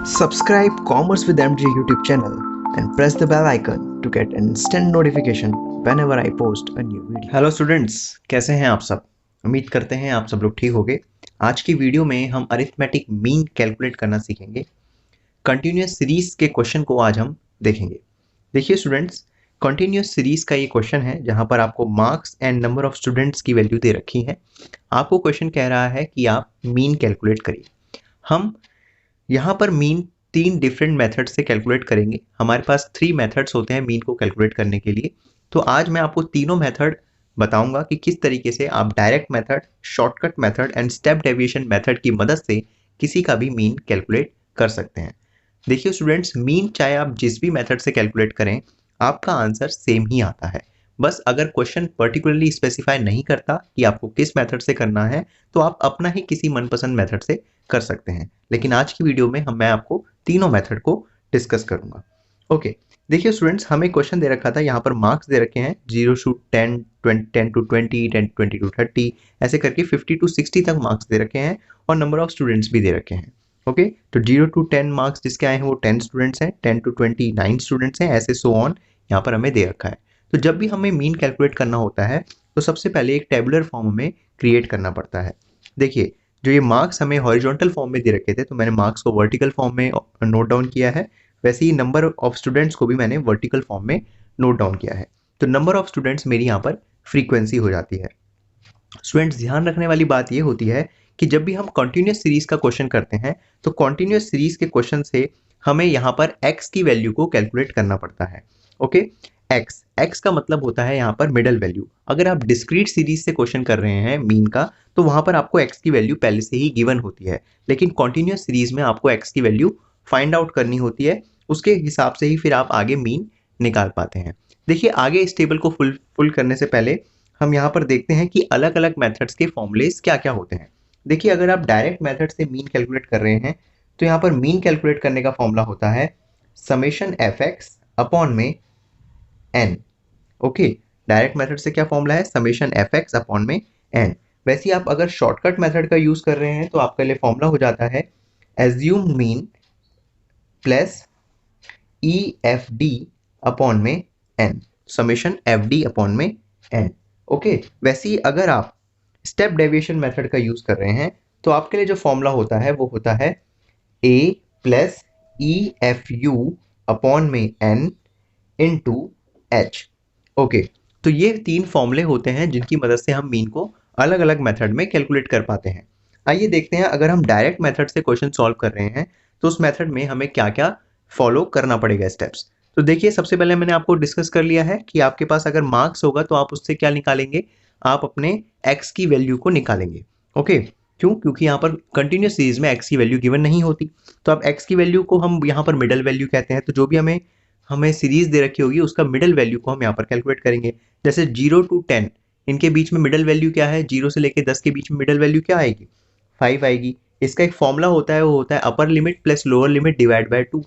Subscribe Commerce with MJ YouTube channel and press the bell icon to get instant notification whenever I post a new video. Hello students, कैसे हैं आप सब। उम्मीद करते हैं आप सब लोग ठीक होंगे। आज की वीडियो में हम अरिथमेटिक मीन कैलकुलेट करना सीखेंगे। कंटिन्यूअस सीरीज के क्वेश्चन को आज हम देखेंगे। देखिए स्टूडेंट्स, कंटिन्यूअस सीरीज का ये क्वेश्चन है जहां पर आपको marks and number of students की वैल्यू दे रखी है। आपको क्वेश्चन कह रहा है कि आप मीन कैलकुलेट करिए। हम यहाँ पर मीन तीन डिफरेंट मेथड से कैलकुलेट करेंगे। हमारे पास 3 मेथड्स होते हैं मीन को कैलकुलेट करने के लिए। तो आज मैं आपको तीनों मेथड बताऊंगा कि किस तरीके से आप direct method, shortcut method and step deviation method की मदद से किसी का भी मीन कैलकुलेट कर सकते हैं। देखिए स्टूडेंट्स, मीन चाहे आप जिस भी मेथड से कैलकुलेट करें, आपका आंसर सेम ही आता है। बस अगर क्वेश्चन पर्टिकुलरली स्पेसिफाई नहीं करता कि आपको किस मेथड से करना है, तो आप अपना ही किसी मनपसंद मेथड से कर सकते हैं। लेकिन आज की वीडियो में मैं आपको तीनों मेथड को डिस्कस करूंगा। ओके, देखिए स्टूडेंट्स, हमें क्वेश्चन दे रखा था, यहाँ पर मार्क्स दे रखे हैं 0 to 10, 10 to 20, 20 to 30, ऐसे करके 50 to 60 तक मार्क्स दे रखे हैं और नंबर ऑफ स्टूडेंट्स भी दे रखे हैं। ओके, तो 0 to 10 मार्क्स जिसके आए हैं वो 10 स्टूडेंट्स हैं, 10 to 29 स्टूडेंट्स हैं, ऐसे सो ऑन यहाँ पर हमें दे रखा है। तो जब भी हमें मीन कैलकुलेट करना होता है तो सबसे पहले एक टेबुलर फॉर्म में क्रिएट करना पड़ता है। देखिए, जो ये मार्क्स हमें हॉरिजॉन्टल फॉर्म में दे रखे थे, तो मैंने मार्क्स को वर्टिकल फॉर्म में नोट डाउन किया है। वैसे ही नंबर ऑफ स्टूडेंट्स को भी मैंने वर्टिकल फॉर्म में नोट डाउन किया है। तो नंबर ऑफ स्टूडेंट्स मेरी यहाँ पर फ्रीक्वेंसी हो जाती है। स्टूडेंट्स, ध्यान रखने वाली बात ये होती है कि जब भी हम कॉन्टिन्यूस सीरीज का क्वेश्चन करते हैं तो कॉन्टिन्यूस सीरीज के क्वेश्चन से हमें यहाँ पर x की वैल्यू को कैलकुलेट करना पड़ता है। ओके, x का मतलब होता है यहाँ पर मिडल वैल्यू। अगर आप डिस्क्रीट सीरीज से क्वेश्चन कर रहे हैं मीन का, तो वहां पर आपको x की वैल्यू पहले से ही गिवन होती है। लेकिन कॉन्टिन्यूस सीरीज में आपको x की वैल्यू फाइंड आउट करनी होती है, उसके हिसाब से ही फिर आप आगे मीन निकाल पाते हैं। देखिए, आगे इस टेबल को फुल करने से पहले हम यहाँ पर देखते हैं कि अलग अलग मेथड्स के फॉर्मूलेस क्या क्या होते हैं। देखिए, अगर आप डायरेक्ट मेथड से मीन कैलकुलेट कर रहे हैं तो यहाँ पर मीन कैलकुलेट करने का फॉर्मूला होता है समेशन fx अपॉन में n। ओके, डायरेक्ट मेथड से क्या फॉर्मूला है? समेशन fx अपॉन में n। वैसे ही आप अगर शॉर्टकट मेथड का यूज कर रहे हैं तो आपके लिए फॉर्मूला हो जाता है assume mean plus EFD upon में n, समेशन FD अपॉन में n। ओके, वैसे ही अगर आप स्टेप डेविएशन मेथड का यूज कर रहे हैं तो आपके लिए जो फॉर्मूला होता है वो होता है a प्लस EFU अपॉन में n इंटू h। ओके, तो ये तीन फॉर्मूले होते हैं जिनकी मदद से हम मीन को अलग अलग मेथड में कैलकुलेट कर पाते हैं। आइए देखते हैं, अगर हम डायरेक्ट मेथड से क्वेश्चन सॉल्व कर रहे हैं तो उस मेथड में हमें क्या क्या फॉलो करना पड़ेगा स्टेप्स। तो देखिए, सबसे पहले मैंने आपको डिस्कस कर लिया है कि आपके पास अगर मार्क्स होगा तो आप उससे क्या निकालेंगे? आप अपने x की वैल्यू को निकालेंगे। ओके, क्यों? क्योंकि यहाँ पर कंटिन्यूस सीरीज में x की वैल्यू गिवन नहीं होती। तो अब x की वैल्यू को हम यहाँ पर मिडल वैल्यू कहते हैं। तो जो भी हमें सीरीज दे रखी होगी उसका मिडल वैल्यू को हम यहाँ पर कैलकुलेट करेंगे। जैसे 0 to 10, इनके बीच में मिडल वैल्यू क्या है? 0 से लेकर 10 के बीच में मिडल वैल्यू क्या आएगी? 5 आएगी। इसका एक फॉर्मूला होता है, वो होता है upper limit plus lower limit divide by 2।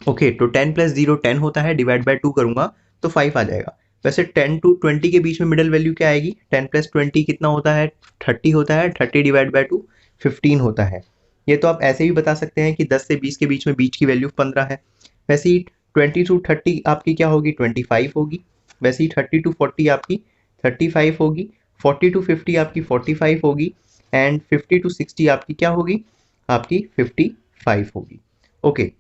Okay, तो 10 प्लस 0 10 होता है, डिवाइड बाय 2 करूंगा तो 5 आ जाएगा। वैसे 10 to 20 के बीच में मिडल वैल्यू क्या आएगी? 10 प्लस 20 कितना होता है? 30 होता है। 30 डिवाइड बाय 2 15 होता है। ये तो आप ऐसे भी बता सकते हैं कि 10 से 20 के बीच में बीच की वैल्यू 15 है। वैसे ही 20 to 30 आपकी क्या होगी? 25 होगी। वैसे ही 30 to 40 आपकी 35 होगी। 40 to 50 आपकी 45 होगी। एंड 50 to 60 आपकी क्या होगी? आपकी 55 होगी। ओके,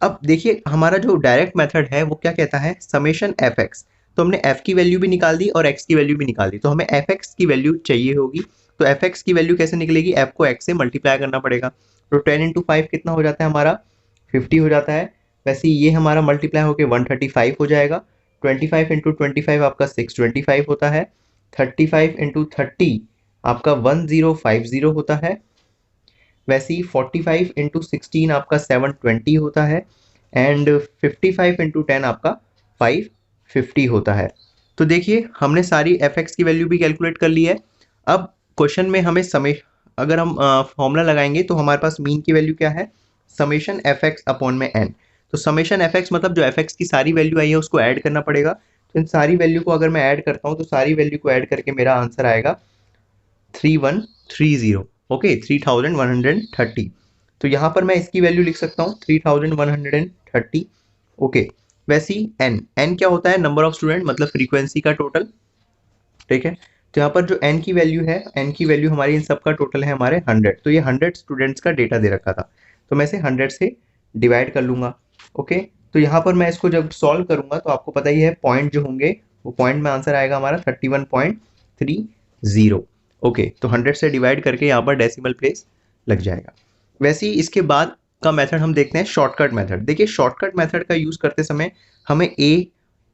अब देखिए, हमारा जो डायरेक्ट मेथड है वो क्या कहता है? Summation fx। तो हमने f की वैल्यू भी निकाल दी और x की वैल्यू भी निकाल दी, तो हमें fx की वैल्यू चाहिए होगी। तो fx की वैल्यू कैसे निकलेगी? f को x से मल्टीप्लाई करना पड़ेगा। तो 10 इंटू 5 कितना हो जाता है हमारा? 50 हो जाता है। वैसे ये हमारा मल्टीप्लाई होकर 135 हो जाएगा। 25 इंटू 25 आपका 625 होता है। 35 इंटू 30 आपका 1050 होता है। वैसे ही 45 इंटू 16 आपका 720 होता है। एंड 55 इंटू 10 आपका 550 होता है। तो देखिए, हमने सारी fx की वैल्यू भी कैलकुलेट कर ली है। अब क्वेश्चन में हमें अगर हम फॉर्मूला लगाएंगे तो हमारे पास मीन की वैल्यू क्या है? समेशन fx अपॉन में n। तो समेशन fx मतलब जो fx की सारी वैल्यू आई है उसको ऐड करना पड़ेगा। तो इन सारी वैल्यू को अगर मैं ऐड करता हूँ तो सारी वैल्यू को ऐड करके मेरा आंसर आएगा 3130। ओके, 3130। तो यहाँ पर मैं इसकी वैल्यू लिख सकता हूँ 3130। ओके, वैसे ही एन क्या होता है, नंबर ऑफ स्टूडेंट मतलब फ्रीक्वेंसी का टोटल, ठीक है। तो यहाँ पर जो n की वैल्यू है, n की वैल्यू हमारी इन सब का टोटल है हमारे 100, तो ये 100 स्टूडेंट्स का डेटा दे रखा था, तो मैं इसे 100 से डिवाइड कर लूंगा। ओके, तो यहाँ पर मैं इसको जब सॉल्व करूंगा तो आपको पता ही है पॉइंट जो होंगे वो पॉइंट में आंसर आएगा हमारा 31.30। ओके, तो 100 से डिवाइड करके यहाँ पर डेसिमल प्लेस लग जाएगा। वैसे ही इसके बाद का मेथड हम देखते हैं शॉर्टकट मेथड। देखिए शॉर्टकट मेथड का यूज करते समय हमें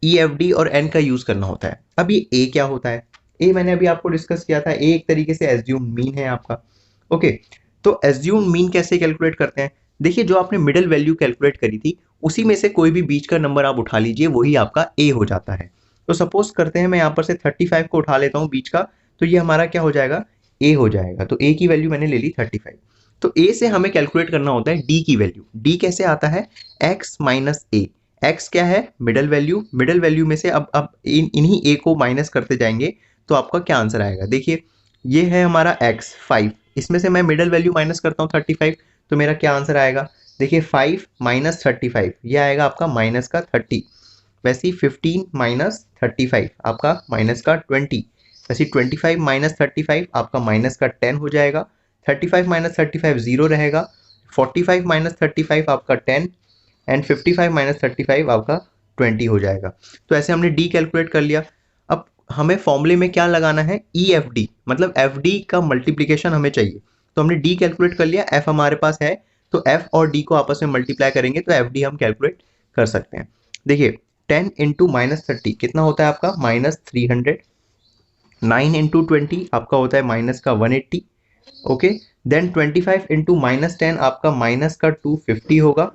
EFD और N का यूज करना होता है। अब ये A क्या होता है, A मैंने अभी आपको डिस्कस किया था, A एक तरीके से एज्यूम मीन है आपका। ओके, तो एज्यूम मीन कैसे कैलकुलेट करते हैं, देखिए जो आपने मिडिल वैल्यू कैलकुलेट करी थी उसी में से कोई भी बीच का नंबर आप उठा लीजिए, वही आपका A हो जाता है। तो सपोज करते हैं मैं यहाँ पर से 35 को उठा लेता हूँ बीच का, तो ये हमारा क्या हो जाएगा, A हो जाएगा। तो A की वैल्यू मैंने ले ली 35। तो A से हमें कैलकुलेट करना होता है D की वैल्यू। D कैसे आता है, x माइनस A। x क्या है, मिडल वैल्यू, मिडल वैल्यू में से अब इन्हीं a को माइनस करते जाएंगे तो आपका क्या आंसर आएगा। देखिए ये है हमारा x 5, इसमें से मैं मिडल वैल्यू माइनस करता हूँ 35, तो मेरा क्या आंसर आएगा, देखिए 5 माइनस 35, ये आएगा आपका माइनस का 30। वैसे ही 15 माइनस 35 आपका माइनस का 20। वैसे 25 माइनस 35 आपका माइनस का 10 हो जाएगा। 35 माइनस 35 जीरो रहेगा। 45 माइनस 35 आपका 10 एंड 55 माइनस 35 आपका 20 हो जाएगा। तो ऐसे हमने D कैलकुलेट कर लिया। अब हमें फॉर्मूले में क्या लगाना है, EFD, मतलब FD का मल्टीप्लिकेशन हमें चाहिए। तो हमने D कैलकुलेट कर लिया, F हमारे पास है, तो F और D को आपस में मल्टीप्लाई करेंगे तो FD हम कैलकुलेट कर सकते हैं। देखिए 10 इंटू माइनस 30 कितना होता है आपका, माइनस 300। 9 इंटू 20 आपका होता है माइनस का 180। ओके, देन 25 इंटू माइनस 10 आपका माइनस का 250 होगा।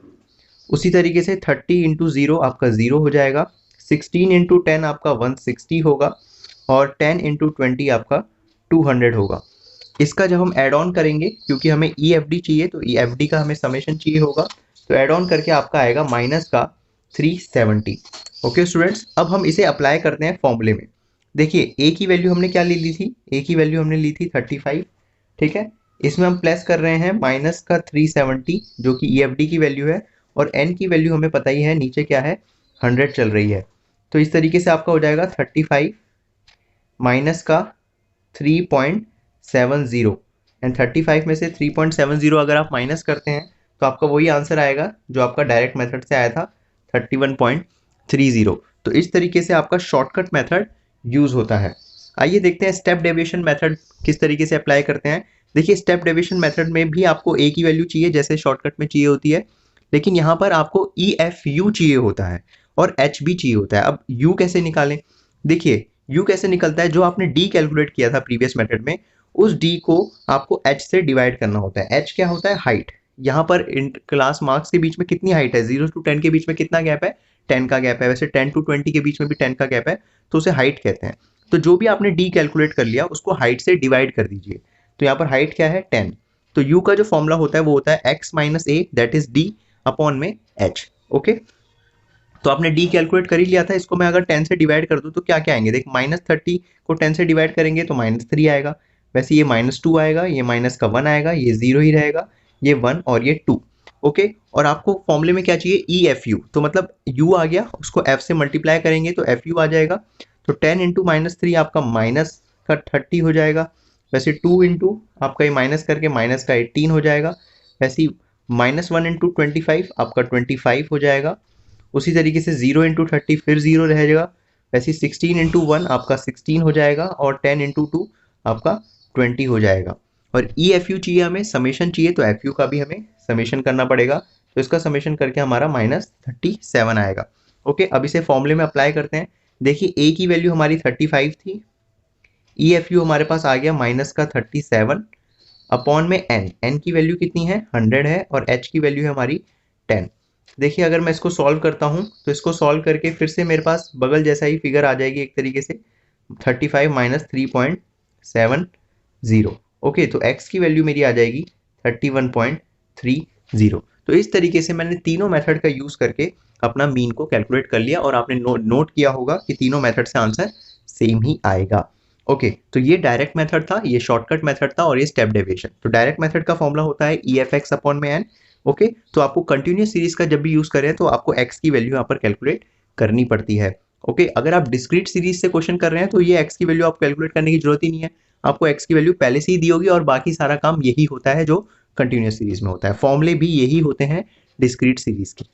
उसी तरीके से 30 इंटू 0 आपका 0 हो जाएगा। 16 इंटू 10 आपका 160 होगा और 10 इंटू 20 आपका 200 होगा। इसका जब हम ऐड ऑन करेंगे, क्योंकि हमें EFD चाहिए तो EFD का हमें समेशन चाहिए होगा, तो ऐड ऑन करके आपका आएगा माइनस का 370। ओके स्टूडेंट्स, अब हम इसे अप्लाई करते हैं फॉर्मूले में। देखिए A की वैल्यू हमने क्या ले ली थी, A की वैल्यू हमने ली थी 35, ठीक है। इसमें हम प्लस कर रहे हैं माइनस का 370 जो कि EFD की वैल्यू है, और n की वैल्यू हमें पता ही है नीचे क्या है, 100 चल रही है। तो इस तरीके से आपका हो जाएगा 35 माइनस का 3.70 एंड 35 में से 3.70 अगर आप माइनस करते हैं तो आपका वही आंसर आएगा जो आपका डायरेक्ट मेथड से आया था 31.30। तो इस तरीके से आपका शॉर्टकट मेथड यूज होता है। आइए देखते हैं स्टेप डेविएशन मेथड किस तरीके से अप्लाई करते हैं। देखिए स्टेप डेविएशन मेथड में भी आपको A की वैल्यू चाहिए जैसे शॉर्टकट में चाहिए होती है, लेकिन यहाँ पर आपको EFU चाहिए होता है और H भी चाहिए होता है। अब U कैसे निकालें, देखिए U कैसे निकलता है, जो आपने D कैलकुलेट किया था प्रीवियस मेथड में उस D को आपको H से डिवाइड करना होता है। H क्या होता है, हाइट। यहाँ पर क्लास मार्क्स के बीच में कितनी हाइट है, 0 to 10 के बीच में कितना गैप है, 10 का गैप है। वैसे 10 to 20 के बीच में भी 10 का गैप है, तो उसे हाइट कहते हैं। तो जो भी आपने D कैलकुलेट कर लिया उसको हाइट से डिवाइड कर दीजिए। तो यहाँ पर हाइट क्या है, 10। तो U का जो फॉर्मूला होता है वो होता है x minus A that is D upon में H। ओके, तो आपने D कैलकुलेट कर ही लिया था, इसको मैं अगर 10 से डिवाइड कर दूं तो क्या क्या आएंगे, देख माइनस 30 को 10 से डिवाइड करेंगे तो माइनस 3 आएगा। वैसे ये माइनस 2 आएगा, ये माइनस का 1 आएगा, ये 0 ही रहेगा, ये 1 और ये 2। ओके, और आपको फॉर्मूले में क्या चाहिए, EFU, तो मतलब U आ गया, उसको F से मल्टीप्लाई करेंगे तो FU आ जाएगा। तो 10 इंटू माइनस 3 आपका माइनस का 30 हो जाएगा। वैसे 2 इंटू आपका ये माइनस करके माइनस का 18 हो जाएगा। वैसे माइनस 1 इंटू 25 आपका 25 हो जाएगा। उसी तरीके से 0 इंटू 30 फिर 0 रह जाएगा। वैसे 16 इंटू 1 आपका 16 हो जाएगा और 10 इंटू 2 आपका 20 हो जाएगा। और EFU चाहिए हमें, समेशन चाहिए, तो FU का भी हमें समेशन करना पड़ेगा। तो इसका समेशन करके हमारा माइनस 37 आएगा। ओके, अब इसे फॉर्मूले में अप्लाई करते हैं। देखिए A की वैल्यू हमारी 35 थी, EFU हमारे पास आ गया माइनस का 37 अपॉन में n की वैल्यू कितनी है, 100 है, और H की वैल्यू है हमारी 10। देखिए अगर मैं इसको सॉल्व करता हूँ तो इसको सॉल्व करके फिर से मेरे पास बगल जैसा ही फिगर आ जाएगी एक तरीके से, 35 माइनस 3.70। ओके, तो x की वैल्यू मेरी आ जाएगी 31.30। तो इस तरीके से मैंने तीनों मेथड का यूज करके अपना मीन को कैलकुलेट कर लिया, और आपने नोट किया होगा कि तीनों मेथड से आंसर सेम ही आएगा। ओके तो ये डायरेक्ट मेथड था, ये शॉर्टकट मेथड था और ये स्टेप डेविएशन। तो डायरेक्ट मेथड का फॉर्मूला होता है ई एफ एक्स अपॉन में एन। ओके तो आपको कंटिन्यूस सीरीज का जब भी यूज करें तो आपको एक्स की वैल्यू यहाँ पर कैलकुलेट करनी पड़ती है। ओके अगर आप डिस्क्रीट सीरीज से क्वेश्चन कर रहे हैं तो ये एक्स की वैल्यू आप कैलकुलेट करने की जरूरत ही नहीं है, आपको एक्स की वैल्यू पहले से ही दी होगी और बाकी सारा काम यही होता है जो कंटिन्यूस सीरीज में होता है। फॉर्मूले भी यही होते हैं डिस्क्रीट सीरीज के।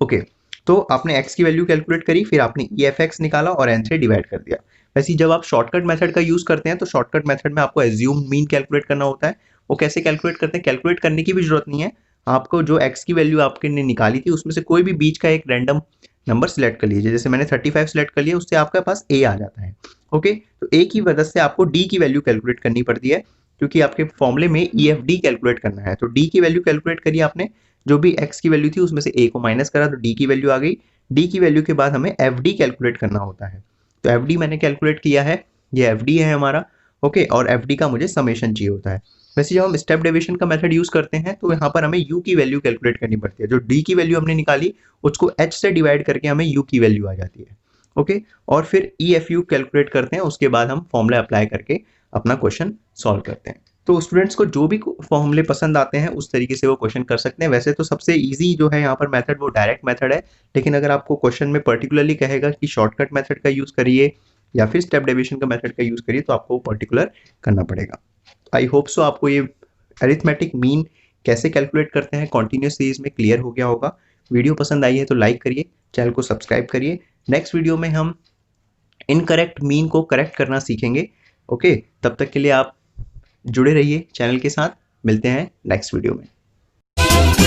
ओके तो आपने x की वैल्यू कैलकुलेट करी, फिर आपने ई एफ एक्स निकाला और n से डिवाइड कर दिया। वैसे जब आप शॉर्टकट मेथड का यूज करते हैं तो शॉर्टकट मेथड में आपको एज्यूम मीन कैलकुलेट करना होता है। वो कैसे कैलकुलेट करते हैं, कैलकुलेट करने की भी जरूरत नहीं है, आपको जो x की वैल्यू आपके ने निकाली थी उसमें से कोई भी बीच का एक रैंडम नंबर सिलेक्ट कर लीजिए। जैसे मैंने 35 सिलेक्ट कर लिया, उससे आपके पास a आ जाता है। ओके तो a की वजह से आपको d की वैल्यू कैलकुलेट करनी पड़ती है, क्योंकि आपके फॉर्मूले में ई एफ डी कैलकुलेट करना है। तो d की वैल्यू कैलकुलेट करी आपने, जो भी x की वैल्यू थी उसमें से a को माइनस करा तो d की वैल्यू आ गई। d की वैल्यू के बाद हमें एफ डी कैलकुलेट करना होता है, तो एफ डी मैंने कैलकुलेट किया है, ये एफ डी है हमारा। ओके और एफ डी का मुझे समेशन चाहिए होता है। वैसे जब हम स्टेप डेविएशन का मेथड यूज करते हैं तो यहाँ पर हमें u की वैल्यू कैलकुलेट करनी पड़ती है। जो d की वैल्यू हमने निकाली उसको h से डिवाइड करके हमें u की वैल्यू आ जाती है। ओके और फिर ई एफ यू कैलकुलेट करते हैं, उसके बाद हम फॉर्मूला अप्लाई करके अपना क्वेश्चन सॉल्व करते हैं। तो स्टूडेंट्स को जो भी फॉर्मूले पसंद आते हैं उस तरीके से वो क्वेश्चन कर सकते हैं। वैसे तो सबसे इजी जो है यहाँ पर मेथड वो डायरेक्ट मेथड है, लेकिन अगर आपको क्वेश्चन में पर्टिकुलरली कहेगा कि शॉर्टकट मेथड का यूज करिए या फिर स्टेप डेविएशन का मेथड का यूज करिए तो आपको पर्टिकुलर करना पड़ेगा। आई होप सो आपको ये अरिथमेटिक मीन कैसे कैलकुलेट करते हैं कॉन्टिन्यूस सीरीज में क्लियर हो गया होगा। वीडियो पसंद आई है तो लाइक करिए, चैनल को सब्सक्राइब करिए। नेक्स्ट वीडियो में हम इनकरेक्ट मीन को करेक्ट करना सीखेंगे। ओके तब तक के लिए आप जुड़े रहिए चैनल के साथ, मिलते हैं नेक्स्ट वीडियो में।